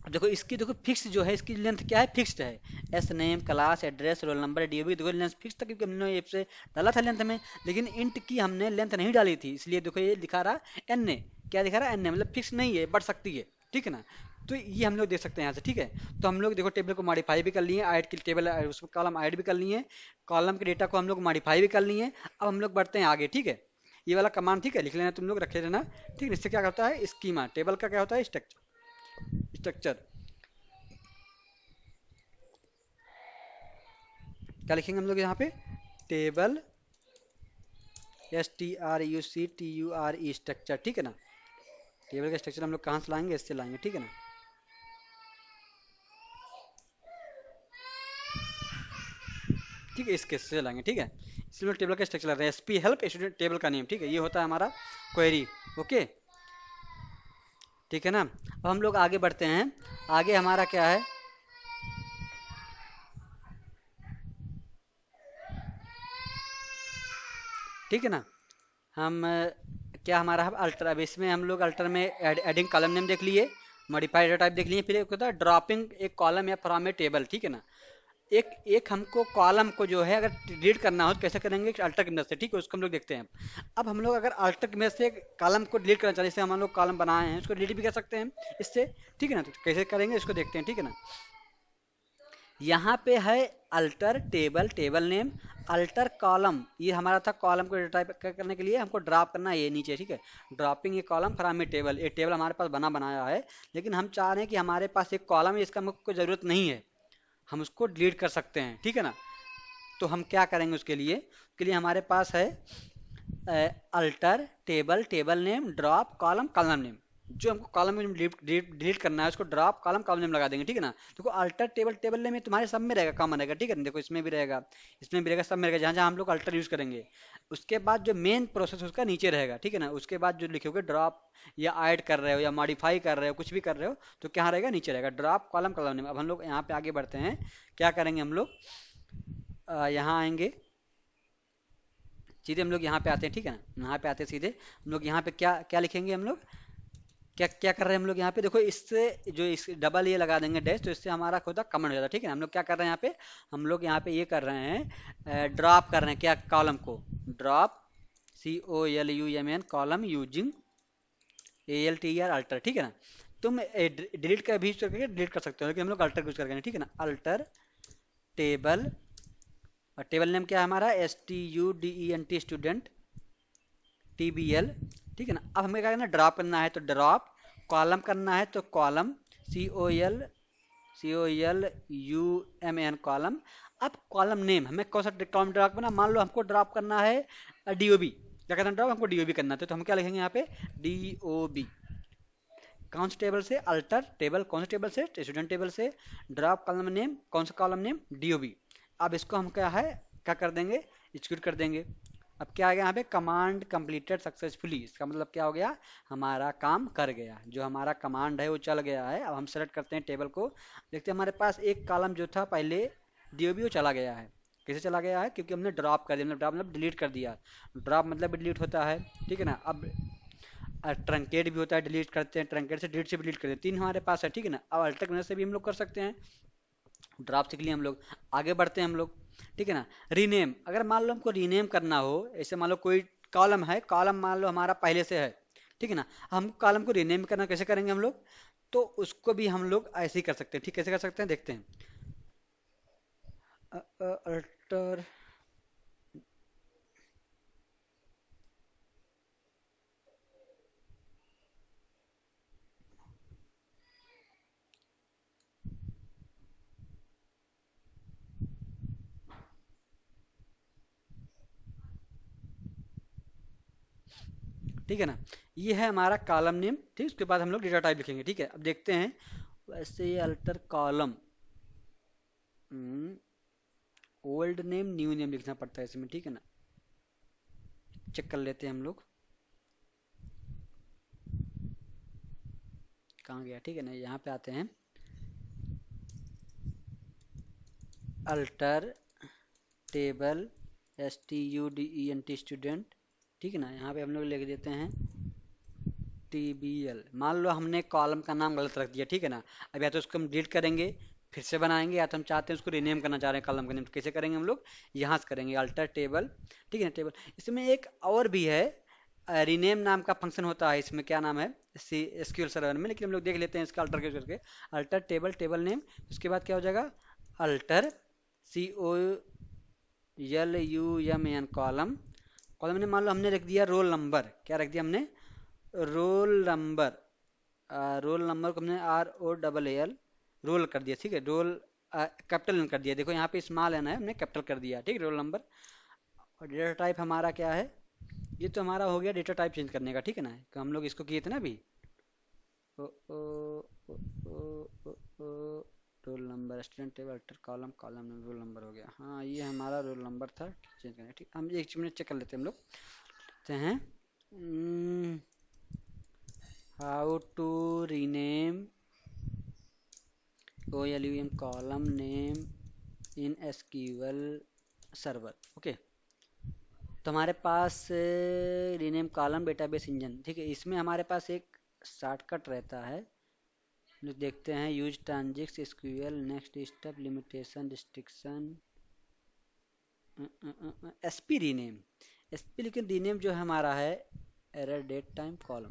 देखो इसकी देखो फिक्स जो है, इसकी लेंथ क्या है, फिक्स्ड है, S name class address roll number DOB, देखो लेंथ फिक्स था, क्योंकि हमने ऐप से डाला था लेंथ में, लेकिन इंट की हमने लेंथ नहीं डाली थी, इसलिए देखो ये दिखा रहा एन ए, क्या दिखा रहा है, एन ए, मतलब फिक्स नहीं है, बढ़ सकती है, ठीक है ना। तो ये हम लोग देख सकते हैं यहाँ से, ठीक है। तो हम लोग देखो टेबल को मॉडिफाई भी कर लिए, ऐड की टेबल उसमें कॉलम ऐड भी कर लिए, कॉलम के डेटा को हम लोग मॉडिफाई भी कर लिए। अब हम लोग बढ़ते हैं आगे, ठीक है। ये वाला कमांड, ठीक है, लिख लेना तुम लोग, रखे रहना, ठीक है। इससे क्या होता है, स्कीमा टेबल का क्या होता है, स्ट्रक्चर, क्या लिखेंगे हम लोग यहाँ पे, table S T R U C T U R E structure, ठीक है ना। टेबल का स्ट्रक्चर हम लोग कहाँ से लाएंगे, इससे लाएंगे, ठीक है ना। ठीक है, इसके से लाएंगे, ठीक है। इसलिए हम लोग टेबल का स्ट्रक्चर ला रहे हैं, S P help student table का नेम, ठीक है, ये होता है हमारा क्वेरी, ओके, ठीक है ना। अब हम लोग आगे बढ़ते हैं, आगे हमारा क्या है, ठीक है ना। हम क्या हमारा है अल्टर, अब इसमें हम लोग अल्टर में एडिंग कॉलम नेम देख लिए, मॉडिफाइड डेटा टाइप देख लिए, फिर एक होता है ड्रॉपिंग एक कॉलम या फ्रॉम ए टेबल, ठीक है ना। एक एक हमको कॉलम को जो है अगर डिलीट करना हो तो कैसे करेंगे, अल्टर की मदद से, ठीक है, उसको हम लोग देखते हैं। अब हम लोग अगर अल्टर की मदद से कॉलम को डिलीट करना चाहते हैं, जैसे हम लोग कॉलम बनाए हैं उसको डिलीट भी कर सकते हैं इससे, ठीक है ना। तो कैसे करेंगे इसको देखते हैं, ठीक है ना। यहाँ पे है alter table table name, alter column, ये हमारा था कॉलम को टाइप करने के लिए हमको ड्रॉप करना है ये नीचे, ठीक है। ड्रॉपिंग ये कॉलम फ्रॉम ए टेबल, ये टेबल हमारे पास बना बनाया है, लेकिन हम चाह रहे हैं कि हमारे पास एक कॉलम है, इसका हमको कोई ज़रूरत नहीं है, हम उसको डिलीट कर सकते हैं, ठीक है ना। तो हम क्या करेंगे उसके लिए हमारे पास है alter table table name drop column column name, जो हमको कॉलम में डिलीट करना है उसको ड्रॉप कॉलम कॉलम नेम लगा देंगे, ठीक है ना। देखो अल्टर टेबल टेबल नेम में तुम्हारे सब में रहेगा, कॉमन रहेगा, ठीक है ना। देखो इसमें भी रहेगा, इसमें भी रहेगा, सब में रहेगा, जहाँ जहाँ हम लोग अल्टर यूज करेंगे। उसके बाद जो मेन प्रोसेस उसका नीचे रहेगा, ठीक है ना। उसके बाद जो लिखोगे ड्रॉप या ऐड कर रहे हो या मॉडिफाई कर रहे हो, कुछ भी कर रहे हो, तो क्या रहेगा, नीचे रहेगा ड्रॉप कॉलम कॉलम नेम। अब हम लोग यहाँ पे आगे बढ़ते हैं, क्या करेंगे हम लोग, यहाँ आएंगे सीधे, हम लोग यहाँ पे आते हैं, ठीक है ना, यहाँ पे आते हैं सीधे, हम लोग यहाँ पे क्या क्या लिखेंगे, हम लोग क्या क्या कर रहे हैं, हम लोग यहाँ पे देखो इससे जो इस डबल ये लगा देंगे डैश, तो इससे हमारा खुद कमेंट हो जाता है, ठीक है। हम लोग क्या कर रहे हैं यहाँ पे, हम लोग यहाँ पे ये कर रहे हैं, ड्रॉप कर रहे हैं क्या, कॉलम को drop COLUMN column using ALTER alter, ठीक है ना। तुम डिलीट का भी यूज करके डिलीट कर सकते हो, लेकिन हम लोग अल्टर यूज करके, ठीक है ना। अल्टर टेबल, और टेबल नेम क्या है हमारा, STUDENT स्टूडेंट TBL, ठीक है ना। अब हमें क्या करना है, ड्रॉप करना है तो ड्रॉप, कॉलम करना है तो कॉलम COLUMN कॉलम। अब कॉलम नेम हमें कौन सा कॉलम ड्रॉप करना, मान लो हमको ड्रॉप करना है DOB, क्या कहते हैं ड्रॉप, हमको DOB करना है, तो हम क्या लिखेंगे यहाँ पे, DOB, कौन से टेबल से, अल्टर टेबल, कौन से टेबल से, स्टूडेंट टेबल से, ड्रॉप कॉलम नेम, कौन सा कॉलम नेम, DOB। अब इसको हम क्या है, क्या कर देंगे, एग्जीक्यूट कर देंगे। अब क्या आ गया यहाँ पे, कमांड कंप्लीटेड सक्सेसफुली, इसका मतलब क्या हो गया, हमारा काम कर गया, जो हमारा कमांड है वो चल गया है। अब हम सेलेक्ट करते हैं टेबल को, देखते हैं हमारे पास एक कॉलम जो था पहले DOB वो चला गया है, कैसे चला गया है? क्योंकि हमने ड्रॉप कर दिया, मतलब ड्रॉप मतलब डिलीट कर दिया। ड्रॉप मतलब डिलीट होता है, ठीक है ना। अब ट्रंकेट भी होता है, डिलीट करते हैं, ट्रंकेट से डिलीट से भी डिलीट करते हैं, तीन हमारे पास है, ठीक है ना। अब अल्टरनेट से भी हम लोग कर सकते हैं। ड्रॉप सीख लिए हम लोग, आगे बढ़ते हैं हम लोग, ठीक है ना। रीनेम, अगर मान लो हमको रीनेम करना हो, ऐसे मान लो कोई कॉलम है, कॉलम मान लो हमारा पहले से है, ठीक है ना। हम कॉलम को रीनेम करना कैसे करेंगे हम लोग? तो उसको भी हम लोग ऐसे ही कर सकते हैं, ठीक, कैसे कर सकते हैं देखते हैं। अल्टर, ठीक है ना। ये है हमारा कॉलम नेम, ठीक। उसके बाद हम लोग डेटा टाइप लिखेंगे, ठीक है। अब देखते हैं, वैसे ये alter column, old name new name लिखना पड़ता है इसमें, ठीक है ना। चेक कर लेते हैं हम लोग, कहाँ गया, ठीक है ना। यहाँ पे आते हैं, अल्टर टेबल, STUDENT स्टूडेंट, ठीक है ना। यहाँ पे हम लोग लिख देते हैं TBL। मान लो हमने कॉलम का नाम गलत रख दिया, ठीक है ना। अब या तो उसको हम डिलीट करेंगे, फिर से बनाएंगे, या तो हम चाहते हैं उसको रीनेम करना चाह रहे हैं कॉलम का नेम, तो कैसे करेंगे हम लोग? यहाँ से करेंगे, अल्टर टेबल, ठीक है ना, टेबल। इसमें एक और भी है, रीनेम नाम का फंक्शन होता है इसमें, क्या नाम है, SQL सर्वर में, लेकिन हम लोग देख लेते हैं इसका अल्टर करके। अल्टर टेबल, टेबल नेम, उसके बाद क्या हो जाएगा, अल्टर COLUMN कॉलम। कॉलम ने मान लो हमने रख दिया रोल नंबर, क्या रख दिया हमने, रोल नंबर। रोल नंबर को हमने ROLL रोल कर दिया, ठीक है। रोल कैपिटल कर दिया, देखो यहाँ पे स्मॉल एन है, हमने कैपिटल कर दिया, ठीक है, रोल नंबर। और डेटा टाइप हमारा क्या है, ये तो हमारा हो गया डेटा टाइप चेंज करने का, ठीक है ना। तो हम लोग इसको किए थे ना अभी, ओ, ओ, ओ, ओ, ओ, ओ, roll number, student table, alter column, column में रोल नंबर हो गया, हाँ ये हमारा रोल नंबर था, चेंज करना, ठीक। हम एक मिनट चेक कर लेते हैं हम लोग, कहते हैं how to rename OLUM column name in SQL server, okay. तो हमारे पास रीनेम कॉलम डेटाबेस इंजन, ठीक है। इसमें हमारे पास एक शॉर्टकट रहता है, जो देखते हैं, use transact SQL next step limitation restriction SP rename, SP, लेकिन रीनेम जो है हमारा है एरर डेट टाइम कॉलम,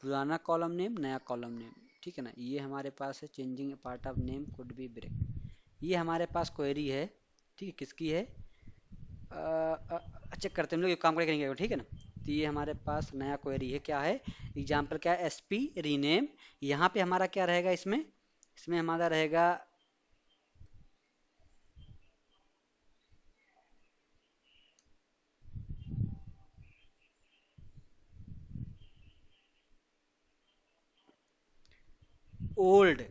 पुराना कॉलम नेम नया कॉलम नेम, ठीक है ना। ये हमारे पास है, changing part of name could be break, ये हमारे पास क्वेरी है, ठीक है, किसकी है, चेक करते हैं हम लोग, ये काम करेंगे, ठीक है ना। तो ये हमारे पास नया क्वेरी है, क्या है, एग्जाम्पल क्या है, SP रीनेम। यहाँ पे हमारा क्या रहेगा, इसमें इसमें हमारा रहेगा ओल्ड,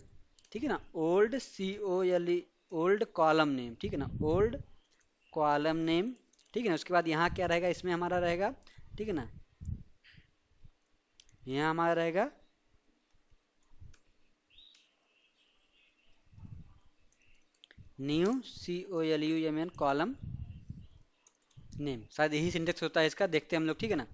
ठीक है ना, old COLE, old column name, ठीक है ना, ओल्ड कॉलम नेम, ठीक है ना। उसके बाद यहाँ क्या रहेगा, इसमें हमारा रहेगा, ठीक है ना, यहाँ हमारा रहेगा न्यू COLUMN कॉलम नेम, शायद यही सिंटेक्स होता है इसका, देखते हैं हम लोग, ठीक है ना।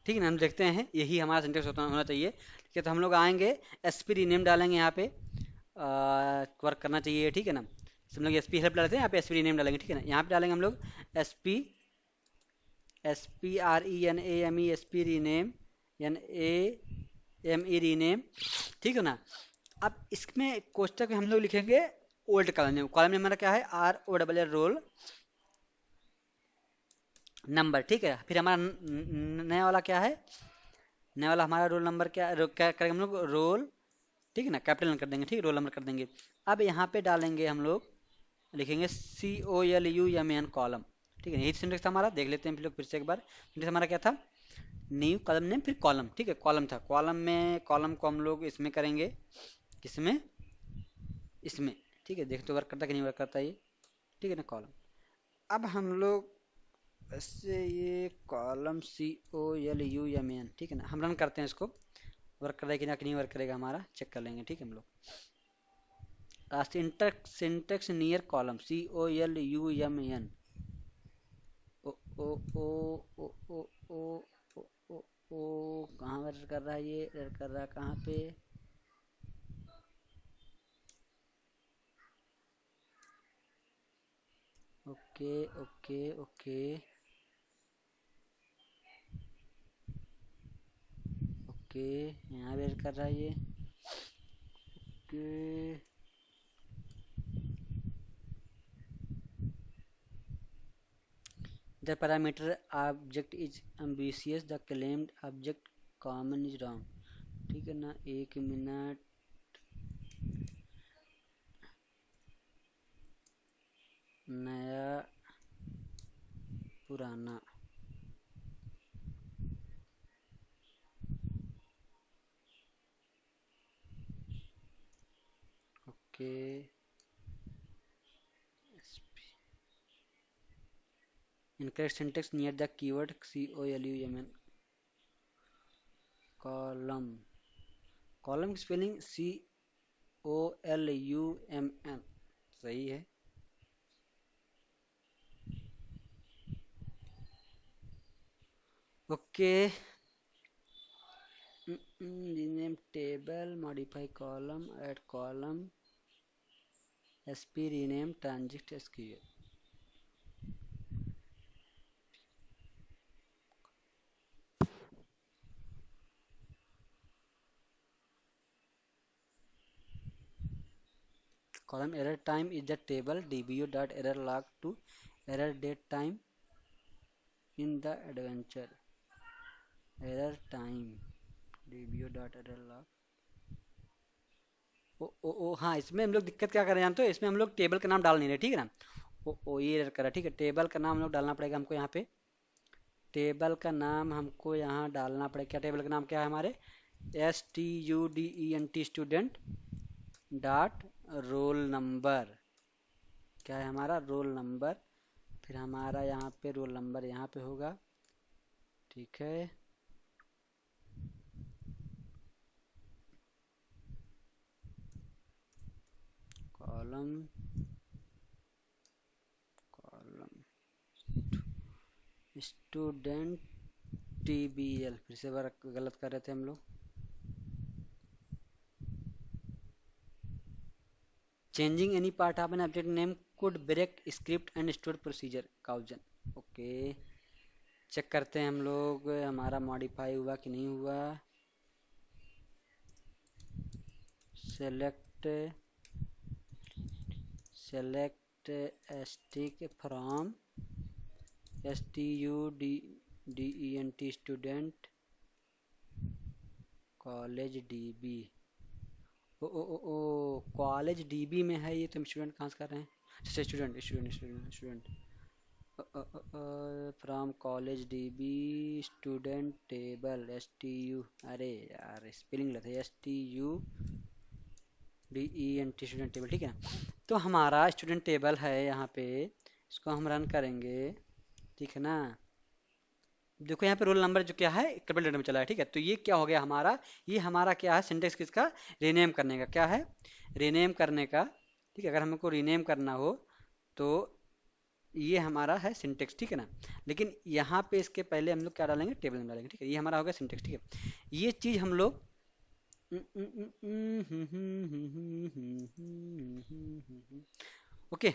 ठीक है ना, हम देखते हैं यही हमारा सिंटेक्स होना चाहिए, ठीक है। तो हम लोग आएंगे, SP रीनेम डालेंगे यहाँ पे, वर्क करना चाहिए, ठीक है ना। तो हम लोग SP हेल्प डालते हैं, यहाँ पे SP रीनेम डालेंगे, ठीक है ना। यहाँ पे डालेंगे हम लोग SP SPRENAME SP rename, NAME rename, ठीक है ना। अब इसमें कोष्टक में हम लोग लिखेंगे old column name, column name हमारा क्या है, ROLL रोल नंबर, ठीक है। फिर हमारा नया वाला क्या है, नया वाला हमारा रोल नंबर क्या, क्या करेंगे हम लोग, रोल, ठीक है ना, कैपिटल कर देंगे, ठीक, रोल नंबर कर देंगे। अब यहाँ पे डालेंगे हम लोग, लिखेंगे COLUMN कॉलम, ठीक है। यही सिंटेक्स था हमारा, देख लेते हैं फिर से एक बार। सिंटेक्स हमारा क्या था, न्यू कॉलम नेम, फिर कॉलम, ठीक है, कॉलम था, कॉलम में कॉलम को हम लोग इसमें करेंगे, किसमें, इसमें, ठीक है। देख तो वर्क करता कि नहीं वर्क करता ये, ठीक है ना, कॉलम। अब हम लोग वैसे ये कॉलम COLUMN, ठीक है ना, हम रन करते हैं इसको, वर्क करेगा कि ना, कि नहीं वर्क करेगा हमारा, चेक कर लेंगे, ठीक है हम लोग। Syntax near column COLUMN। ओ ओ ओ ओ ओ ओ ओ ओ ओ कहाँ एरर कर रहा है, ये एरर कर रहा है कहाँ पे? ओके ओके ओके ओके, यहाँ भी एरर कर रहा है ये। Okay, the parameter object is ambitious, the claimed object common is wrong, ठीक है ना, 1 मिनट। नया पुराना, okay, incorrect syntax near the keyword COLUMN। Column, column की स्पेलिंग COLUMN सही है। Okay, rename table, modify column, add column, SP rename transit SQL। column error time is the table dbu dot error log to error date time in the adventure, error time dbu dot error log। ओ हाँ, इसमें हम लोग दिक्कत क्या कर रहे हैं, हम तो इसमें हम लोग टेबल का नाम डाल नहीं रहे, ठीक है ना। ओ ये error कर रहा है, ठीक है, टेबल का नाम हम लोग डालना पड़ेगा हमको यहाँ पे। टेबल का नाम हमको यहाँ डालना पड़ेगा, क्या टेबल का नाम क्या है हमारे? STUDENT student dot roll number, क्या है हमारा? Roll number. फिर हमारा यहाँ पे रोल नंबर यहाँ पे होगा, ठीक है। कॉलम, कॉलम स्टूडेंट TBL, फिर से बार गलत कर रहे थे हम लोग। Changing any part of an object name could break script and store procedure caution. Okay, check करते हैं हम लोग हमारा मॉडिफाई हुआ कि नहीं हुआ। Select, select stick from STUDENT student college DB। ओ कॉलेज DB में है ये, तो हम स्टूडेंट कहाँ से कर रहे हैं? अच्छा, student student student student from college DB student table STU, अरे यार स्पेलिंग गलत है, STUDENT स्टूडेंट टेबल, ठीक है ना। तो हमारा स्टूडेंट टेबल है यहाँ पे, इसको हम रन करेंगे, ठीक है ना। देखो यहाँ पे रोल नंबर जो क्या है कैपिटल लेटर में चला है, ठीक है। तो ये क्या हो गया हमारा, ये हमारा क्या है सिंटेक्स किसका? रीनेम करने का, क्या है? रीनेम करने का, ठीक है। अगर हमको रीनेम करना हो तो ये हमारा है सिंटेक्स, ठीक है ना। लेकिन यहाँ पे इसके पहले हम लोग क्या डालेंगे? टेबल में डालेंगे, ठीक है। ये हमारा हो गया सिंटेक्स, ठीक है। ये चीज हम लोग ओके,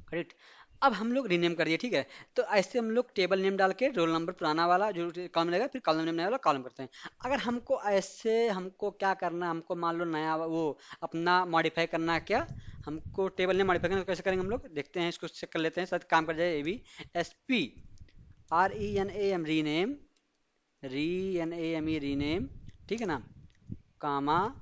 करेक्ट। अब हम लोग रीनेम कर दिए, ठीक है। तो ऐसे हम लोग टेबल नेम डाल के रोल नंबर पुराना वाला जो कॉलम लगेगा, फिर कॉलम नेम नया वाला कॉलम करते हैं। अगर हमको ऐसे, हमको क्या करना है, हमको मान लो नया वो अपना मॉडिफाई करना है, क्या हमको टेबल नेम मॉडिफाई करना है, तो कैसे करेंगे हम लोग? देखते हैं, इसको चेक कर लेते हैं, शायद काम कर जाए ये भी। SPRENAM रीनेम, रीनेम, ठीक है ना, कामा,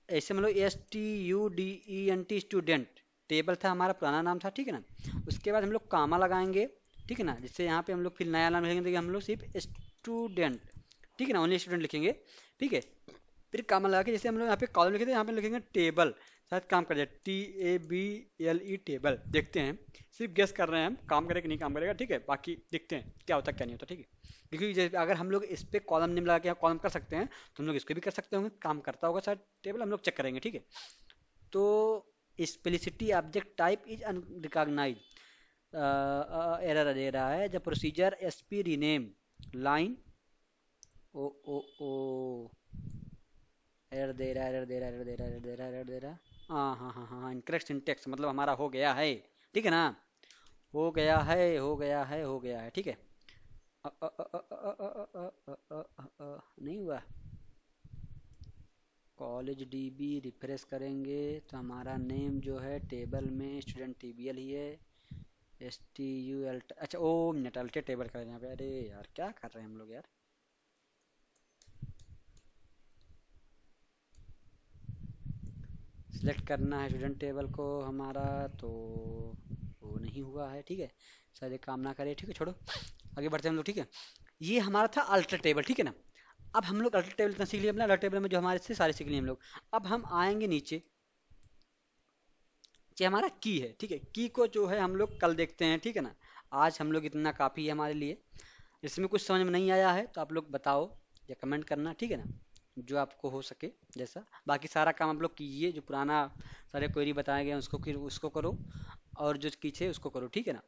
ऐसे मतलब STUDENT स्टूडेंट टेबल था हमारा, पुराना नाम था, ठीक है ना। उसके बाद हम लोग कामा लगाएंगे, ठीक है ना, जिससे यहाँ पे हम लोग फिर नया नाम लिखेंगे, तो हम लोग सिर्फ स्टूडेंट, ठीक है ना, ओनली स्टूडेंट लिखेंगे, ठीक है। फिर कामा लगा के जैसे हम लोग यहाँ पे कॉलम लिखे थे, यहाँ पे लिखेंगे टेबल, शायद काम कर जाए। TABLE टेबल, देखते हैं। सिर्फ गेस कर रहे हैं हम, काम करेगा कि नहीं काम करेगा, ठीक है, बाकी देखते हैं क्या होता है क्या नहीं होता, ठीक है। क्योंकि अगर हम लोग इस पे कॉलम नेम लगा के कॉलम कर सकते हैं, तो हम लोग इस पे भी कर सकते होंगे, काम करता होगा शायद टेबल, हम लोग चेक करेंगे, ठीक है। तो स्पेलिसिटी object type is unrecognise, error दे रहा है। जब प्रोसीजर SP रीनेम लाइन, ओ ओ ओ, एरर दे रहा है, एरर दे रहा है, एरर दे रहा है, एरर दे रहा है, एरर दे रहा है। हाँ हाँ हाँ हाँ, इनकरेक्ट सिंटेक्स, मतलब हमारा हो गया है, ठीक है ना। हो गया है, हो गया है, हो गया है, ठीक है। नहीं हुआ। कॉलेज DB रिफ्रेश करेंगे तो हमारा नेम जो है टेबल में स्टूडेंट TBL ही है। STUL, अच्छा ओ मिनट, अल्टे टेबल कर यहाँ पे, अरे यार क्या कर रहे हैं हम लोग यार। सिलेक्ट करना है स्टूडेंट टेबल को हमारा, तो वो नहीं हुआ है, ठीक है। शायद ये काम ना करे, ठीक है, छोड़ो, आगे बढ़ते हैं हम लोग, ठीक है। ये हमारा था अल्टर टेबल, ठीक है ना। अब हम लोग अल्टर टेबल इतना सीख लिया, अपना अल्टर टेबल में जो हमारे से सारे सीख लिए हम लोग। अब हम आएंगे नीचे, ये हमारा की है, ठीक है। की को जो है हम लोग कल देखते हैं, ठीक है ना। आज हम लोग इतना काफ़ी है हमारे लिए। इसमें कुछ समझ में नहीं आया है तो आप लोग बताओ या कमेंट करना, ठीक है ना, जो आपको हो सके जैसा। बाकी सारा काम आप लोग कीजिए, जो पुराना सारे क्वेरी बताए गए हैं उसको, फिर उसको करो, और जो पीछे उसको करो, ठीक है ना।